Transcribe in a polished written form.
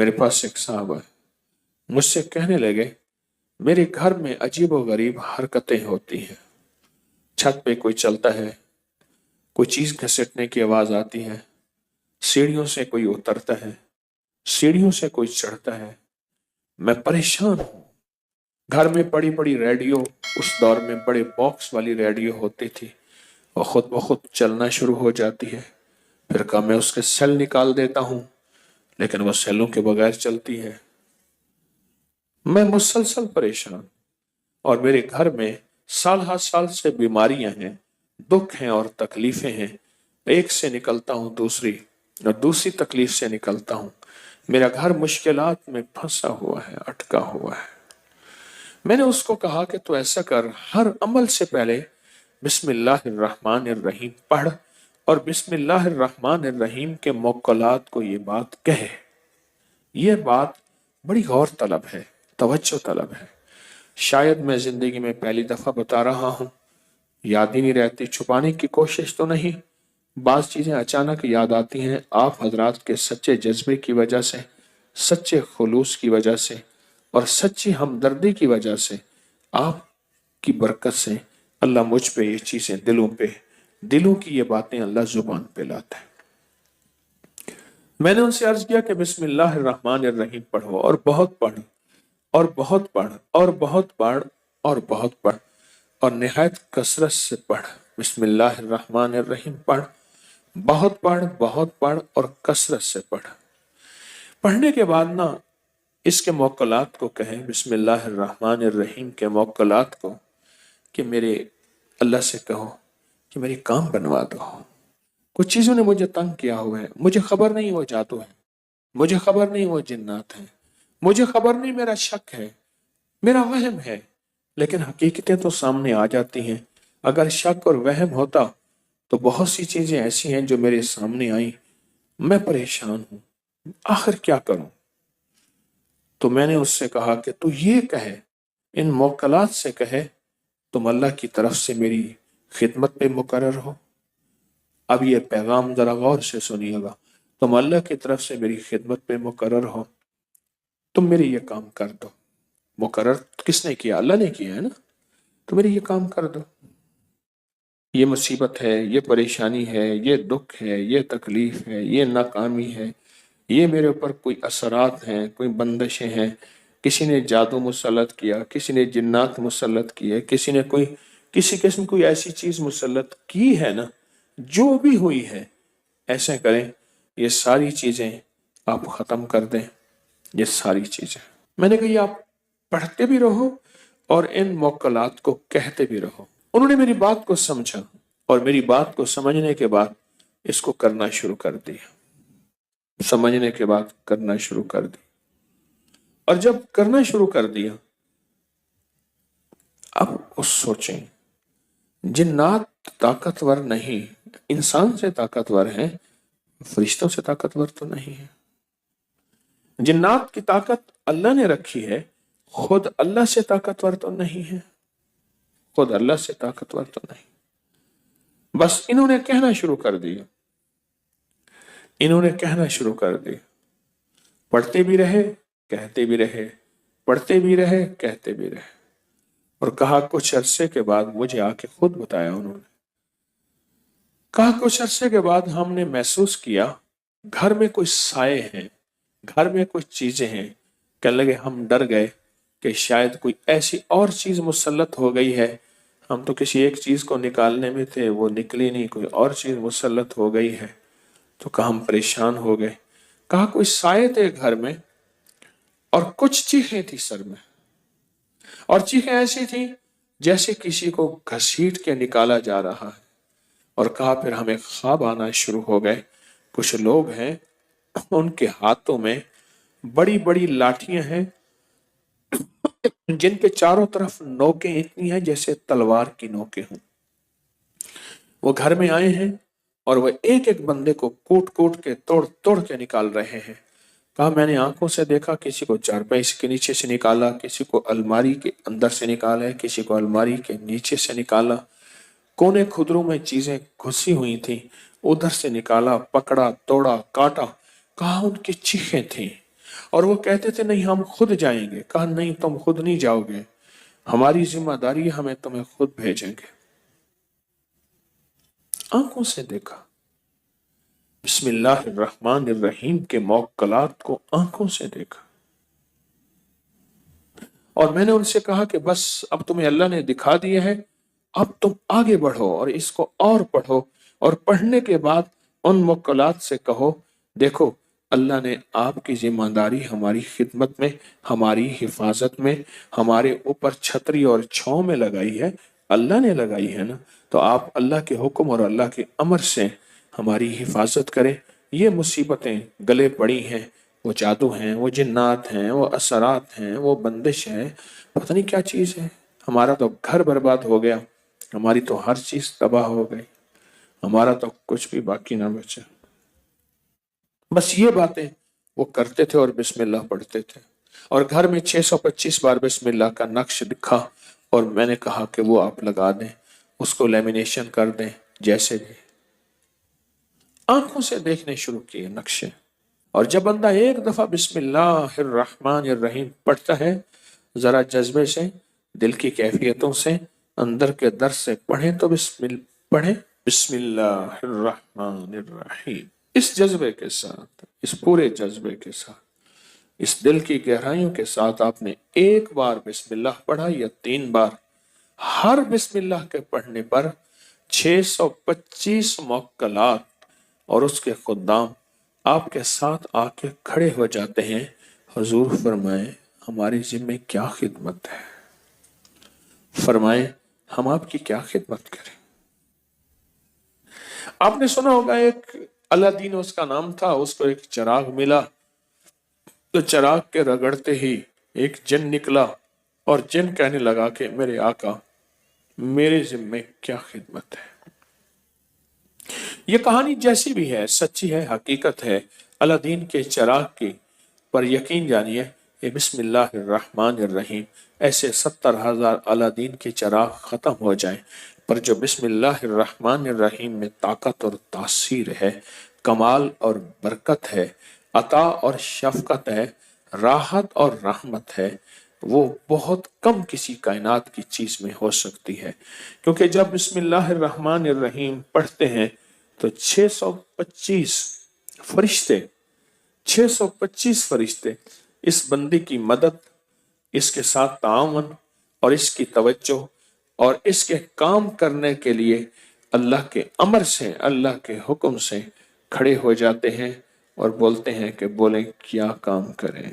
मेरे पास एक साहब है, मुझसे कहने लगे मेरे घर में अजीब व गरीब हरकतें होती हैं। छत पे कोई चलता है, कोई चीज घसीटने की आवाज आती है, सीढ़ियों से कोई उतरता है, सीढ़ियों से कोई चढ़ता है। मैं परेशान हूँ। घर में बड़ी बड़ी रेडियो, उस दौर में बड़े बॉक्स वाली रेडियो होती थी, और खुद ब खुद चलना शुरू हो जाती है। फिर कहा मैं उसके सेल निकाल देता हूँ, लेकिन वो सेलों के बगैर चलती है। मैं मुसलसल परेशान, और मेरे घर में साल हर साल से बीमारियां हैं, दुख हैं और तकलीफें हैं। एक से निकलता हूं दूसरी, और दूसरी तकलीफ से निकलता हूं। मेरा घर मुश्किलात में फंसा हुआ है, अटका हुआ है। मैंने उसको कहा कि तू ऐसा कर, हर अमल से पहले बिस्मिल्लाहिर्रहमानिर्रहीम पढ़, और बिस्मिल्लाहिर्रहमानिर्रहीम के मुक्कलात को ये बात कहे। ये बात बड़ी गौर तलब है, तवज्जो तलब है। शायद मैं जिंदगी में पहली दफा बता रहा हूं, याद ही नहीं रहती। छुपाने की कोशिश तो नहीं, बाज चीजें अचानक याद आती हैं। आप हजरात के सच्चे जज्बे की वजह से, सच्चे खुलूस की वजह से, और सच्ची हमदर्दी की वजह से, आपकी बरकत से अल्लाह मुझ पे ये चीजें दिलों की ये बातें अल्लाह जुबान पे लाता है। मैंने उनसे अर्ज किया कि बिस्मिल्लाहिर्रहमानिर्रहीम पढ़ो, और बहुत पढ़, और बहुत पढ़, और बहुत पढ़, और बहुत पढ़, और निहायत कसरत से पढ़। बिस्मिल्लाहिर्रहमानिर्रहीम पढ़, बहुत पढ़, बहुत पढ़, और कसरत से पढ़। पढ़ने के बाद ना इसके मुक्कलात को कहें, बिस्मिल्लाहिर्रहमानिर्रहीम के मुक्कलात को, कि मेरे अल्लाह से कहो कि मेरे काम बनवा दो। कुछ चीजों ने मुझे तंग किया हुआ है, मुझे खबर नहीं वो जादू है, मुझे खबर नहीं वो जिन्नात है, मुझे खबर नहीं मेरा शक है, मेरा वहम है, लेकिन हकीकतें तो सामने आ जाती हैं। अगर शक और वहम होता तो बहुत सी चीजें ऐसी हैं जो मेरे सामने आई। मैं परेशान हूं, आखिर क्या करूं? तो मैंने उससे कहा कि तू ये कहे, इन मुक्कलात से कहे, तुम अल्लाह की तरफ से मेरी खिदमत पे मुकर्रर हो। अब ये पैगाम जरा गौर से सुनिएगा। तुम अल्लाह की तरफ से मेरी खिदमत पे मुकर्रर हो, तुम मेरे ये काम कर दो। मुकर्रर किसने किया? अल्लाह ने किया है ना। तो मेरे ये काम कर दो। ये मुसीबत है, ये परेशानी है, ये दुख है, ये तकलीफ है, ये नाकामी है, ये मेरे ऊपर कोई असरात हैं, कोई बंदिशें हैं। किसी ने जादू मुसल्लत किया, किसी ने जिन्नात मुसल्लत किए, किसी ने कोई किसी किस्म कोई ऐसी चीज मुसल्लत की है ना, जो भी हुई है, ऐसे करें ये सारी चीजें आप खत्म कर दें। ये सारी चीजें मैंने कही आप पढ़ते भी रहो और इन मुक्कलात को कहते भी रहो। उन्होंने मेरी बात को समझा, और मेरी बात को समझने के बाद इसको करना शुरू कर दिया। समझने के बाद करना शुरू कर दी, और जब करना शुरू कर दिया, अब वो सोचें, जिन्नात ताकतवर नहीं, इंसान से ताकतवर है, फरिश्तों से ताकतवर तो नहीं है। जिन्नात की ताकत अल्लाह ने रखी है, खुद अल्लाह से ताकतवर तो नहीं है, खुद अल्लाह से ताकतवर तो नहीं। बस इन्होंने कहना शुरू कर दिया, इन्होंने कहना शुरू कर दिया। पढ़ते भी रहे, कहते भी रहे, पढ़ते भी रहे, कहते भी रहे, और कहा कुछ अरसे के बाद, मुझे आके खुद बताया उन्होंने, कहा कुछ अरसे के बाद हमने महसूस किया घर में कोई साए हैं, घर में कुछ चीजें हैं। कहने लगे हम डर गए कि शायद कोई ऐसी और चीज मुसल्लत हो गई है। हम तो किसी एक चीज को निकालने में थे, वो निकली नहीं, कोई और चीज मुसल्लत हो गई है। तो कहा हम परेशान हो गए। कहा कोई साए थे घर में, और कुछ चीखें थी सर में, और चीखें ऐसी थी जैसे किसी को घसीट के निकाला जा रहा है। और कहा फिर हमें ख्वाब आना शुरू हो गए। कुछ लोग हैं, उनके हाथों में बड़ी बड़ी लाठियां हैं, जिनके चारों तरफ नोकें इतनी हैं जैसे तलवार की नोकें हों। वो घर में आए हैं, और वह एक एक बंदे को कूट कूट के, तोड़ तोड़ के निकाल रहे हैं। कहा मैंने आंखों से देखा, किसी को चारपाई के नीचे से निकाला, किसी को अलमारी के अंदर से निकाला है, किसी को अलमारी के नीचे से निकाला, कोने खुदरों में चीजें घुसी हुई थी, उधर से निकाला, पकड़ा, तोड़ा, काटा। कहा उनकी चीखें थी, اور وہ کہتے تھے نہیں ہم خود جائیں گے، کہا نہیں تم خود نہیں جاؤ گے، ہماری ذمہ داری ہے، ہمیں تمہیں خود بھیجیں گے۔ آنکھوں سے دیکھا، بسم اللہ الرحمن الرحیم کے موکلات کو آنکھوں سے دیکھا، اور میں نے ان سے کہا کہ بس اب تمہیں اللہ نے دکھا دیا ہے، اب تم آگے بڑھو اور اس کو اور پڑھو، اور پڑھنے کے بعد ان موکلات سے کہو دیکھو اللہ نے آپ کی ذمہ داری ہماری خدمت میں، ہماری حفاظت میں، ہمارے اوپر چھتری اور چھاؤں میں لگائی ہے، اللہ نے لگائی ہے نا، تو آپ اللہ کے حکم اور اللہ کے امر سے ہماری حفاظت کریں۔ یہ مصیبتیں گلے پڑی ہیں، وہ جادو ہیں، وہ جنات ہیں، وہ اثرات ہیں، وہ بندش ہے، پتہ نہیں کیا چیز ہے، ہمارا تو گھر برباد ہو گیا، ہماری تو ہر چیز تباہ ہو گئی، ہمارا تو کچھ بھی باقی نہ بچا۔ بس یہ باتیں وہ کرتے تھے اور بسم اللہ پڑھتے تھے، اور گھر میں 625 بار بسم اللہ کا نقش دکھا، اور میں نے کہا کہ وہ آپ لگا دیں، اس کو لیمینیشن کر دیں، جیسے بھی آنکھوں سے دیکھنے شروع کیے نقشے۔ اور جب بندہ ایک دفعہ بسم اللہ الرحمن الرحیم پڑھتا ہے، ذرا جذبے سے، دل کی کیفیتوں سے، اندر کے در سے پڑھیں تو پڑھیں بسم اللہ الرحمن الرحیم، اس جذبے کے ساتھ، اس پورے جذبے کے ساتھ، اس دل کی گہرائیوں کے ساتھ آپ نے ایک بار بسم اللہ پڑھا یا 3 بار، ہر بسم اللہ کے پڑھنے پر 625 موکلات اور اس کے خدام آپ کے ساتھ آ کے کھڑے ہو جاتے ہیں، حضور فرمائیں ہماری ذمہ کیا خدمت ہے، فرمائیں ہم آپ کی کیا خدمت کریں۔ آپ نے سنا ہوگا ایک الادین اس کا نام تھا، اس کو ایک چراغ ملا، تو چراغ کے رگڑتے ہی ایک جن نکلا، اور جن کہنے لگا کہ میرے آقا میرے ذمہ کیا خدمت ہے۔ یہ کہانی جیسی بھی ہے، سچی ہے، حقیقت ہے الادین کے چراغ کی، پر یقین جانیے یہ بسم اللہ الرحمن الرحیم، ایسے 70,000 الادین کے چراغ ختم ہو جائیں، پر جو بسم اللہ الرحمن الرحیم میں طاقت اور تاثیر ہے، کمال اور برکت ہے، عطا اور شفقت ہے، راحت اور رحمت ہے، وہ بہت کم کسی کائنات کی چیز میں ہو سکتی ہے، کیونکہ جب بسم اللہ الرحمن الرحیم پڑھتے ہیں تو 625 فرشتے 625 فرشتے اس بندے کی مدد، اس کے ساتھ تعاون اور اس کی توجہ اور اس کے کام کرنے کے لیے اللہ کے امر سے، اللہ کے حکم سے کھڑے ہو جاتے ہیں اور بولتے ہیں کہ بولیں کیا کام کریں۔